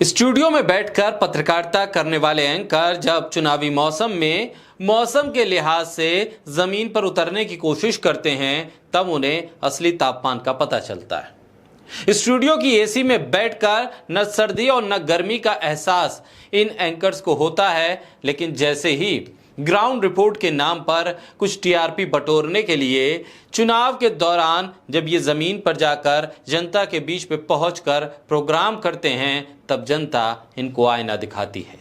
Studio में बैठकर पत्रकारिता करने वाले एंकर जब चुनावी मौसम में मौसम के लिहाज से जमीन पर उतरने की कोशिश करते हैं तब उन्हें असली तापमान का पता चलता है। स्टूडियो की एसी में बैठकर न सर्दी और न गर्मी का एहसास इन एंकर्स को होता है, लेकिन जैसे ही ग्राउंड रिपोर्ट के नाम पर कुछ टीआरपी बटोरने के लिए चुनाव के दौरान जब ये जमीन पर जाकर जनता के बीच में पहुंचकर प्रोग्राम करते हैं तब जनता इनको आईना दिखाती है।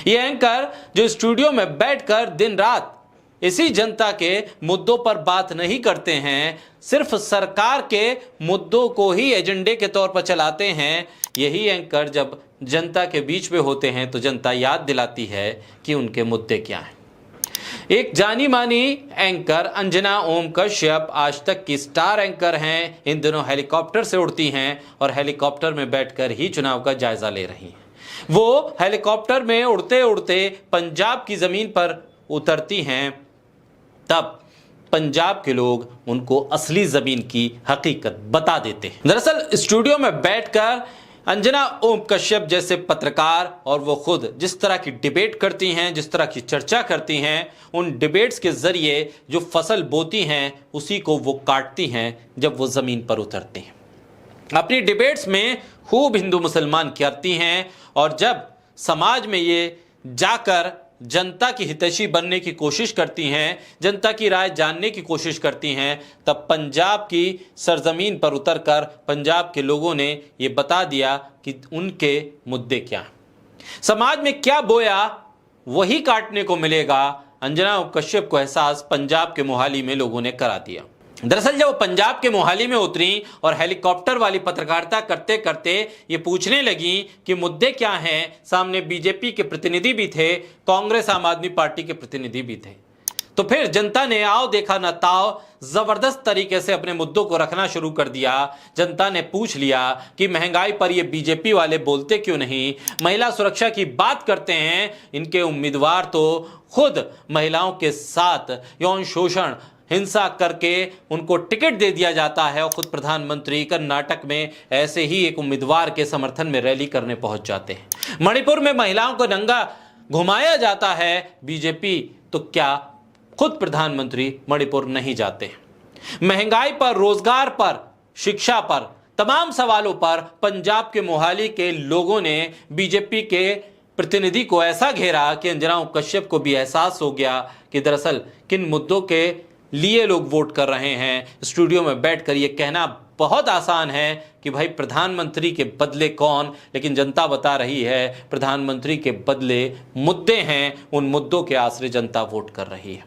ये एंकर जो स्टूडियो में बैठकर दिन रात इसी जनता के मुद्दों पर बात नहीं करते हैं, सिर्फ सरकार के मुद्दों को ही एजेंडे के तौर पर चलाते हैं, यही एंकर जब जनता के बीच में होते हैं तो जनता याद दिलाती है कि उनके मुद्दे क्या हैं। एक जानी मानी एंकर अंजना ओम कश्यप आज तक की स्टार एंकर हैं। इन दिनों हेलीकॉप्टर से उड़ती हैं और हेलीकॉप्टर में बैठकर ही चुनाव का जायजा ले रही हैं। वो हेलीकॉप्टर में उड़ते उड़ते पंजाब की जमीन पर उतरती हैं, तब पंजाब के लोग उनको असली जमीन की हकीकत बता देते हैं। दरअसल स्टूडियो में बैठकर अंजना ओम कश्यप जैसे पत्रकार और वो खुद जिस तरह की डिबेट करती हैं, जिस तरह की चर्चा करती हैं, उन डिबेट्स के जरिए जो फसल बोती हैं उसी को वो काटती हैं जब वो जमीन पर उतरती हैं। अपनी डिबेट्स में खूब हिंदू मुसलमान करती हैं और जब समाज में ये जाकर जनता की हितैषी बनने की कोशिश करती हैं, जनता की राय जानने की कोशिश करती हैं, तब पंजाब की सरजमीन पर उतरकर पंजाब के लोगों ने ये बता दिया कि उनके मुद्दे क्या हैं। समाज में क्या बोया वही काटने को मिलेगा। अंजना कश्यप को एहसास पंजाब के मोहाली में लोगों ने करा दिया। दरअसल जब वो पंजाब के मोहाली में उतरी और हेलीकॉप्टर वाली पत्रकारिता करते करते ये पूछने लगी कि मुद्दे क्या हैं, सामने बीजेपी के प्रतिनिधि भी थे, कांग्रेस आम आदमी पार्टी के प्रतिनिधि भी थे, तो फिर जनता ने आओ देखा न ताओ जबरदस्त तरीके से अपने मुद्दों को रखना शुरू कर दिया। जनता ने पूछ लिया कि महंगाई पर ये बीजेपी वाले बोलते क्यों नहीं, महिला सुरक्षा की बात करते हैं, इनके उम्मीदवार तो खुद महिलाओं के साथ यौन शोषण हिंसा करके उनको टिकट दे दिया जाता है और खुद प्रधानमंत्री कर्नाटक में ऐसे ही एक उम्मीदवार के समर्थन में रैली करने पहुंच जाते हैं। मणिपुर में महिलाओं को नंगा घुमाया जाता है बीजेपी, तो क्या खुद प्रधानमंत्री मणिपुर नहीं जाते? महंगाई पर, रोजगार पर, शिक्षा पर, तमाम सवालों पर पंजाब के मोहाली के लोगों ने बीजेपी के प्रतिनिधि को ऐसा घेरा कि अंजना कश्यप को भी एहसास हो गया कि दरअसल किन मुद्दों के लिए लोग वोट कर रहे हैं। स्टूडियो में बैठकर ये कहना बहुत आसान है कि भाई प्रधानमंत्री के बदले कौन, लेकिन जनता बता रही है प्रधानमंत्री के बदले मुद्दे हैं, उन मुद्दों के आसरे जनता वोट कर रही है।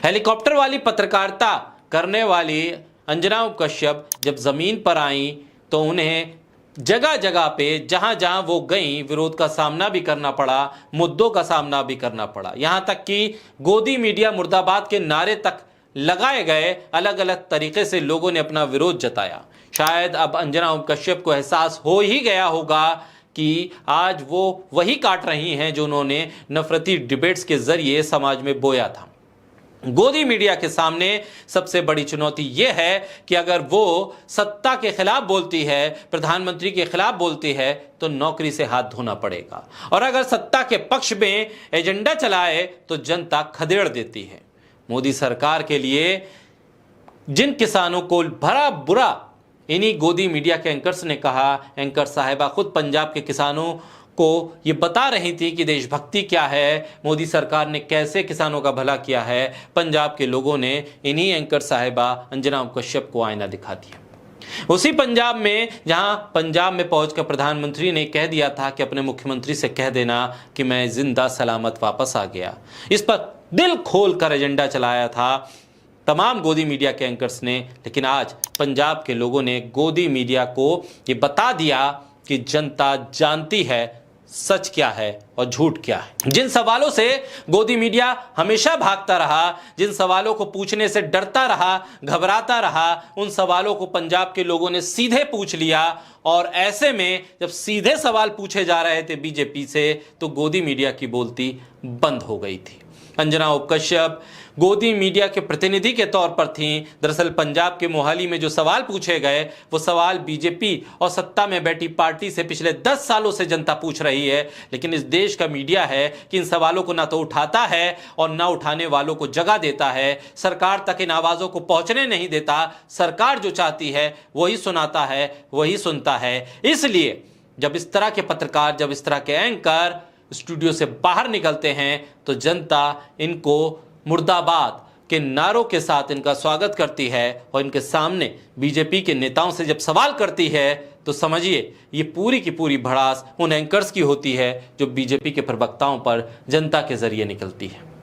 हेलीकॉप्टर वाली पत्रकारिता करने वाली अंजना कश्यप जब जमीन पर आई तो उन्हें जगह जगह पे जहां जहां वो गई विरोध का सामना भी करना पड़ा, मुद्दों का सामना भी करना पड़ा, यहां तक कि गोदी मीडिया मुर्दाबाद के नारे तक लगाए गए। अलग अलग तरीके से लोगों ने अपना विरोध जताया। शायद अब अंजना कश्यप को एहसास हो ही गया होगा कि आज वो वही काट रही हैं जो उन्होंने नफरती डिबेट्स के जरिए समाज में बोया था। गोदी मीडिया के सामने सबसे बड़ी चुनौती यह है कि अगर वो सत्ता के खिलाफ बोलती है, प्रधानमंत्री के खिलाफ बोलती है, तो नौकरी से हाथ धोना पड़ेगा, और अगर सत्ता के पक्ष में एजेंडा चलाए तो जनता खदेड़ देती है। मोदी सरकार के लिए जिन किसानों को भरा बुरा इन्हीं गोदी मीडिया के एंकर्स ने कहा, एंकर साहिबा खुद पंजाब के किसानों को ये बता रही थी कि देशभक्ति क्या है, मोदी सरकार ने कैसे किसानों का भला किया है। पंजाब के लोगों ने इन्हीं एंकर साहिबा अंजना कश्यप को आईना दिखा दिया। उसी पंजाब में जहां पंजाब में पहुंचकर प्रधानमंत्री ने कह दिया था कि अपने मुख्यमंत्री से कह देना कि मैं जिंदा सलामत वापस आ गया, इस पर दिल खोल कर एजेंडा चलाया था तमाम गोदी मीडिया के एंकर्स ने। लेकिन आज पंजाब के लोगों ने गोदी मीडिया को ये बता दिया कि जनता जानती है सच क्या है और झूठ क्या है। जिन सवालों से गोदी मीडिया हमेशा भागता रहा, जिन सवालों को पूछने से डरता रहा, घबराता रहा, उन सवालों को पंजाब के लोगों ने सीधे पूछ लिया। और ऐसे में जब सीधे सवाल पूछे जा रहे थे बीजेपी से, तो गोदी मीडिया की बोलती बंद हो गई थी। अंजना उपकश्यप गोदी मीडिया के प्रतिनिधि के तौर पर थीं। दरअसल पंजाब के मोहाली में जो सवाल पूछे गए वो सवाल बीजेपी और सत्ता में बैठी पार्टी से पिछले 10 सालों से जनता पूछ रही है, लेकिन इस देश का मीडिया है कि इन सवालों को ना तो उठाता है और ना उठाने वालों को जगह देता है। सरकार तक इन आवाजों को पहुंचने नहीं देता। सरकार जो चाहती है वही सुनाता है, वही सुनता है। इसलिए जब इस तरह के पत्रकार, जब इस तरह के एंकर स्टूडियो से बाहर निकलते हैं तो जनता इनको मुर्दाबाद के नारों के साथ इनका स्वागत करती है और इनके सामने बीजेपी के नेताओं से जब सवाल करती है तो समझिए ये पूरी की पूरी भड़ास उन एंकर्स की होती है जो बीजेपी के प्रवक्ताओं पर जनता के जरिए निकलती है।